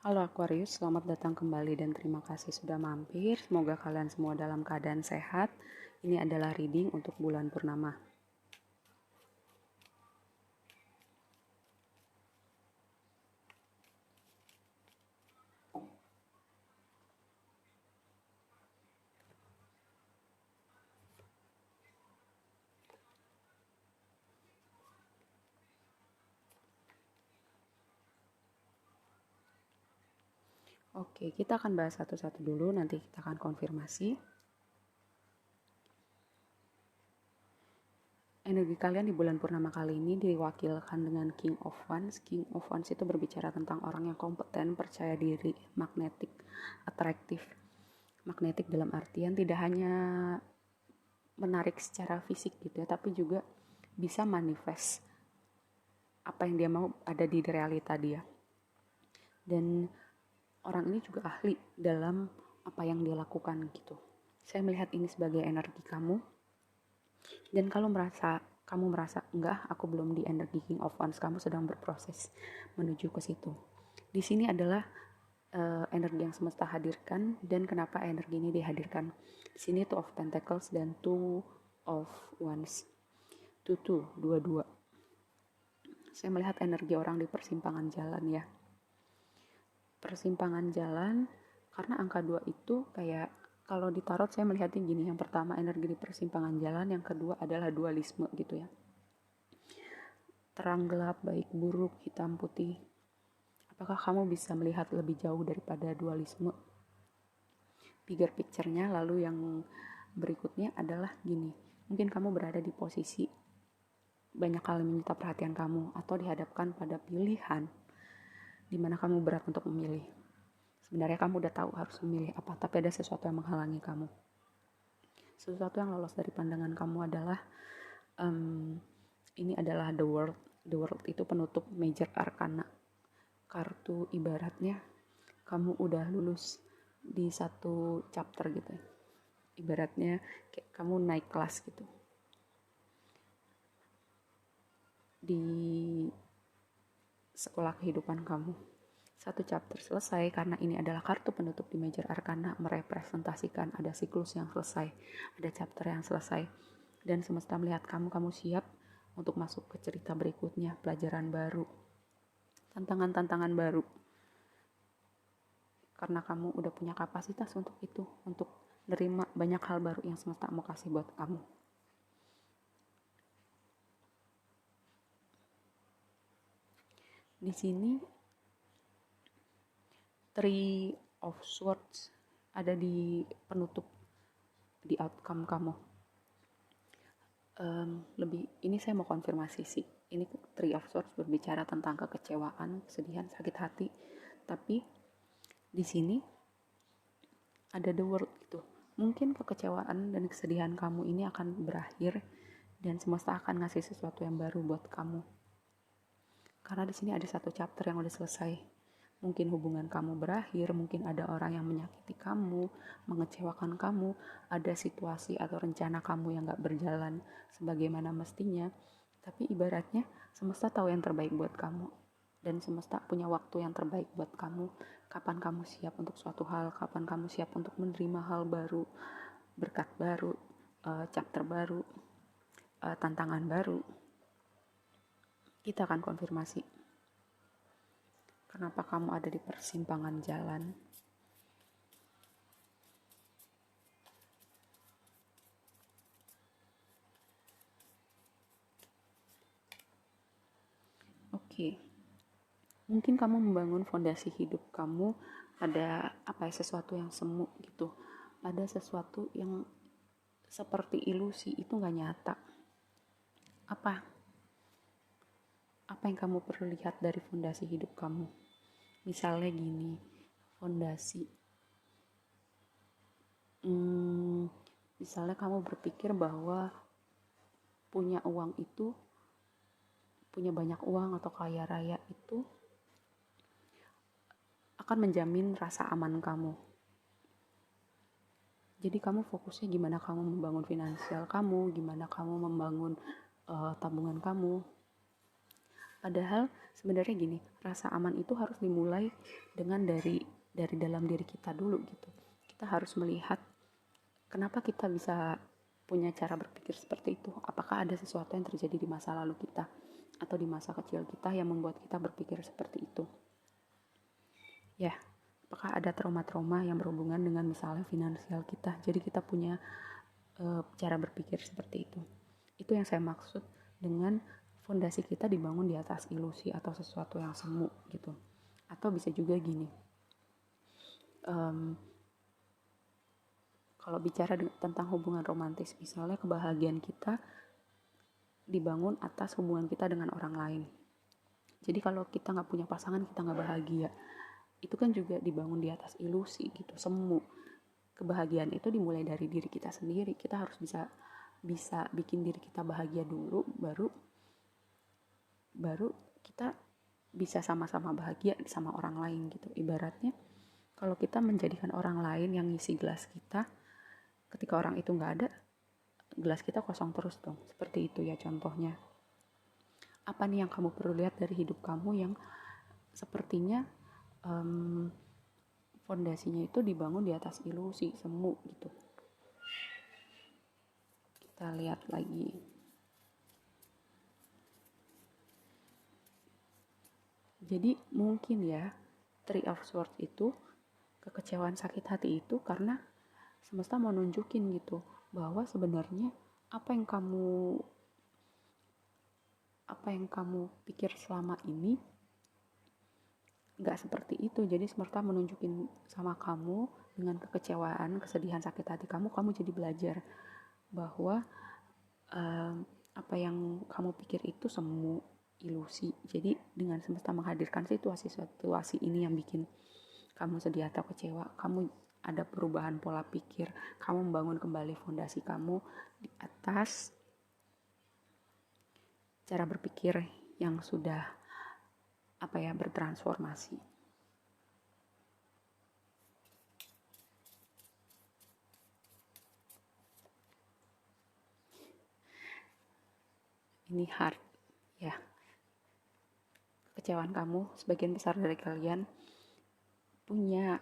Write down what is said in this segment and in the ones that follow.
Halo Aquarius, selamat datang kembali dan terima kasih sudah mampir. Semoga kalian semua dalam keadaan sehat. Ini adalah reading untuk bulan purnama. Oke, kita akan bahas satu-satu dulu, nanti kita akan konfirmasi. Energi kalian di bulan purnama kali ini diwakilkan dengan King of Wands. King of Wands itu berbicara tentang orang yang kompeten, percaya diri, magnetik, atraktif. Magnetik dalam artian tidak hanya menarik secara fisik gitu ya, tapi juga bisa manifest apa yang dia mau ada di realita dia. Dan orang ini juga ahli dalam apa yang dia lakukan gitu. Saya melihat ini sebagai energi kamu. Dan kalau kamu merasa enggak, aku belum di energi King of Wands, kamu sedang berproses menuju ke situ. Di sini adalah energi yang semesta hadirkan. Dan kenapa energi ini dihadirkan? Di sini Two of Pentacles dan Two of Wands. Dua-dua. Saya melihat energi orang di persimpangan jalan ya. Persimpangan jalan, karena angka 2 itu kayak kalau di tarot saya melihatnya gini, yang pertama energi di persimpangan jalan, yang kedua adalah dualisme gitu ya. Terang gelap, baik buruk, hitam putih. Apakah kamu bisa melihat lebih jauh daripada dualisme? Bigger picture-nya. Lalu yang berikutnya adalah gini, mungkin kamu berada di posisi banyak kali menyita perhatian kamu atau dihadapkan pada pilihan di mana kamu berat untuk memilih. Sebenarnya kamu udah tahu harus memilih apa, tapi ada sesuatu yang menghalangi kamu. Sesuatu yang lolos dari pandangan kamu adalah ini adalah the world. The world itu penutup major arcana. Kartu ibaratnya kamu udah lulus di satu chapter gitu. Ibaratnya kayak kamu naik kelas gitu. Di sekolah kehidupan kamu. Satu chapter selesai, karena ini adalah kartu penutup di major arcana, merepresentasikan ada siklus yang selesai, ada chapter yang selesai, dan semesta melihat kamu siap untuk masuk ke cerita berikutnya, pelajaran baru, tantangan-tantangan baru, karena kamu udah punya kapasitas untuk itu, untuk menerima banyak hal baru yang semesta mau kasih buat kamu. Di sini Three of Swords ada di penutup di outcome kamu. Ini saya mau konfirmasi sih. Ini Three of Swords berbicara tentang kekecewaan, kesedihan, sakit hati. Tapi di sini ada the world gitu. Mungkin kekecewaan dan kesedihan kamu ini akan berakhir dan semesta akan ngasih sesuatu yang baru buat kamu. Karena di sini ada satu chapter yang udah selesai. Mungkin hubungan kamu berakhir, mungkin ada orang yang menyakiti kamu, mengecewakan kamu, ada situasi atau rencana kamu yang gak berjalan sebagaimana mestinya. Tapi ibaratnya semesta tahu yang terbaik buat kamu. Dan semesta punya waktu yang terbaik buat kamu. Kapan kamu siap untuk suatu hal, kapan kamu siap untuk menerima hal baru, berkat baru, chapter baru, tantangan baru. Kita akan konfirmasi kenapa kamu ada di persimpangan jalan. Oke. Mungkin kamu membangun fondasi hidup kamu pada sesuatu yang semu gitu. Pada sesuatu yang seperti ilusi, itu gak nyata. Apa yang kamu perlu lihat dari fondasi hidup kamu? Misalnya gini, fondasi. Misalnya kamu berpikir bahwa punya banyak uang atau kaya raya itu akan menjamin rasa aman kamu. Jadi kamu fokusnya gimana kamu membangun finansial kamu, gimana kamu membangun tabungan kamu. Padahal sebenarnya gini, rasa aman itu harus dimulai dengan dari dalam diri kita dulu gitu. Kita harus melihat kenapa kita bisa punya cara berpikir seperti itu. Apakah ada sesuatu yang terjadi di masa lalu kita atau di masa kecil kita yang membuat kita berpikir seperti itu. Ya, apakah ada trauma-trauma yang berhubungan dengan misalnya finansial kita. Jadi kita punya cara berpikir seperti itu. Itu yang saya maksud dengan fondasi kita dibangun di atas ilusi atau sesuatu yang semu gitu. Atau bisa juga gini, kalau bicara tentang hubungan romantis, misalnya kebahagiaan kita dibangun atas hubungan kita dengan orang lain. Jadi kalau kita nggak punya pasangan, kita nggak bahagia. Itu kan juga dibangun di atas ilusi gitu, semu. Kebahagiaan itu dimulai dari diri kita sendiri. Kita harus bisa bikin diri kita bahagia dulu, baru kita bisa sama-sama bahagia sama orang lain gitu. Ibaratnya kalau kita menjadikan orang lain yang ngisi gelas kita, ketika orang itu nggak ada, gelas kita kosong terus dong. Seperti itu ya contohnya. Apa nih yang kamu perlu lihat dari hidup kamu yang sepertinya fondasinya itu dibangun di atas ilusi, semu gitu. Kita lihat lagi. Jadi mungkin ya, Three of Swords itu, kekecewaan sakit hati itu karena semesta mau nunjukin gitu bahwa sebenarnya apa yang kamu pikir selama ini gak seperti itu. Jadi semesta menunjukin sama kamu dengan kekecewaan, kesedihan, sakit hati kamu jadi belajar bahwa apa yang kamu pikir itu semu, ilusi. Jadi dengan semesta menghadirkan situasi ini yang bikin kamu sedih atau kecewa, kamu ada perubahan pola pikir, kamu membangun kembali fondasi kamu di atas cara berpikir yang sudah bertransformasi. Ini hard ya. Kekecewaan kamu, sebagian besar dari kalian punya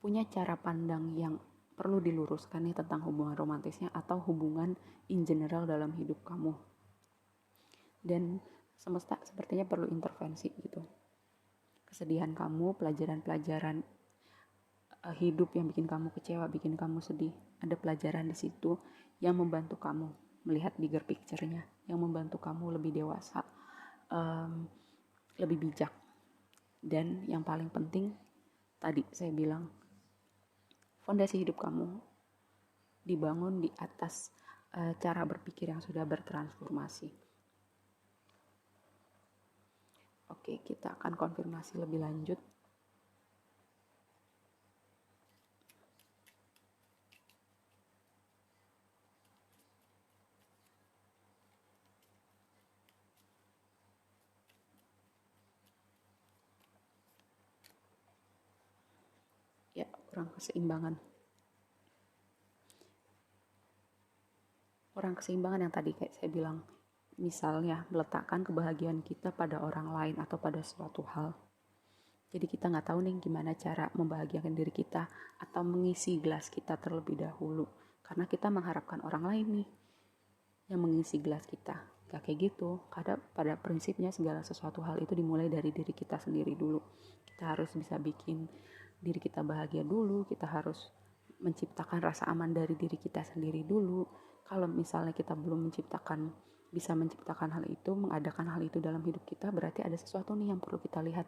punya cara pandang yang perlu diluruskan nih tentang hubungan romantisnya atau hubungan in general dalam hidup kamu. Dan semesta sepertinya perlu intervensi gitu. Kesedihan kamu, pelajaran-pelajaran hidup yang bikin kamu kecewa, bikin kamu sedih, ada pelajaran di situ yang membantu kamu melihat bigger picture-nya, yang membantu kamu lebih dewasa, lebih bijak. Dan yang paling penting tadi saya bilang, fondasi hidup kamu dibangun di atas cara berpikir yang sudah bertransformasi. Oke, kita akan konfirmasi lebih lanjut. Ya, kurang keseimbangan. Kurang keseimbangan yang tadi kayak saya bilang. Misalnya, meletakkan kebahagiaan kita pada orang lain atau pada suatu hal. Jadi kita nggak tahu nih gimana cara membahagiakan diri kita atau mengisi gelas kita terlebih dahulu. Karena kita mengharapkan orang lain nih yang mengisi gelas kita. Gak kayak gitu. Karena pada prinsipnya segala sesuatu hal itu dimulai dari diri kita sendiri dulu. Kita harus bisa bikin diri kita bahagia dulu. Kita harus menciptakan rasa aman dari diri kita sendiri dulu. Kalau misalnya kita belum bisa menciptakan hal itu, mengadakan hal itu dalam hidup kita, berarti ada sesuatu nih yang perlu kita lihat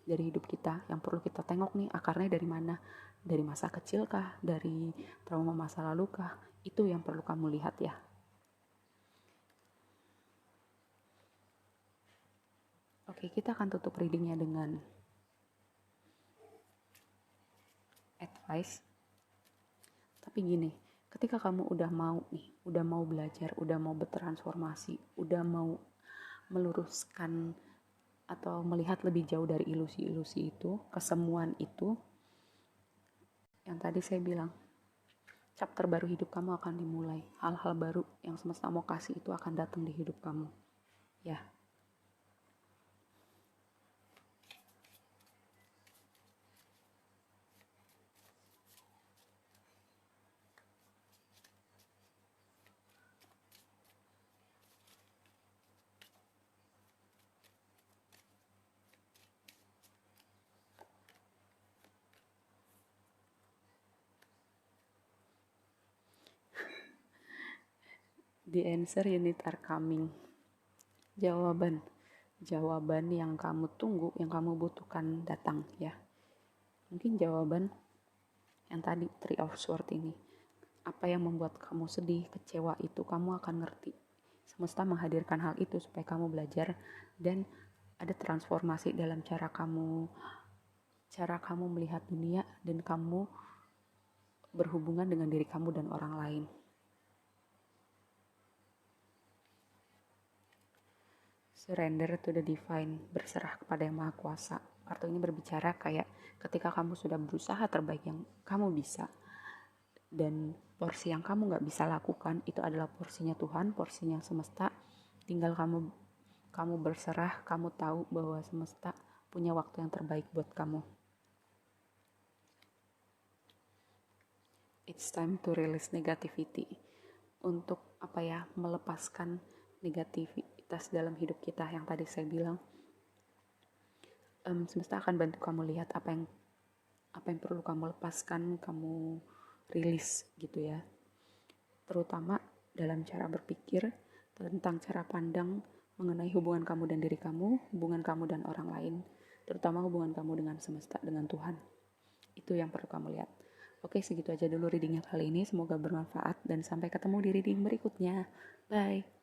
dari hidup kita, yang perlu kita tengok nih akarnya dari mana, dari masa kecil kah, dari trauma masa lalu kah, itu yang perlu kamu lihat ya. Oke, kita akan tutup readingnya dengan advice. Tapi gini, ketika kamu udah mau belajar, udah mau bertransformasi, udah mau meluruskan atau melihat lebih jauh dari ilusi-ilusi itu, kesemuan itu, yang tadi saya bilang, chapter baru hidup kamu akan dimulai. Hal-hal baru yang semesta mau kasih itu akan datang di hidup kamu. Ya. The answer you need are coming. Jawaban yang kamu tunggu, yang kamu butuhkan datang ya. Mungkin jawaban yang tadi Three of Swords ini. Apa yang membuat kamu sedih, kecewa itu kamu akan ngerti. Semesta menghadirkan hal itu supaya kamu belajar dan ada transformasi dalam cara kamu melihat dunia dan kamu berhubungan dengan diri kamu dan orang lain. Surrender to the divine, berserah kepada yang maha kuasa. Kartu ini berbicara kayak ketika kamu sudah berusaha terbaik yang kamu bisa, dan porsi yang kamu gak bisa lakukan itu adalah porsinya Tuhan, porsinya semesta. Tinggal kamu berserah, kamu tahu bahwa semesta punya waktu yang terbaik buat kamu. It's time to release negativity. Untuk melepaskan negativitas dalam hidup kita yang tadi saya bilang. Semesta akan bantu kamu lihat apa yang perlu kamu lepaskan, kamu rilis gitu ya. Terutama dalam cara berpikir, tentang cara pandang mengenai hubungan kamu dan diri kamu, hubungan kamu dan orang lain, terutama hubungan kamu dengan semesta, dengan Tuhan. Itu yang perlu kamu lihat. Oke, segitu aja dulu readingnya kali ini. Semoga bermanfaat dan sampai ketemu di reading berikutnya. Bye.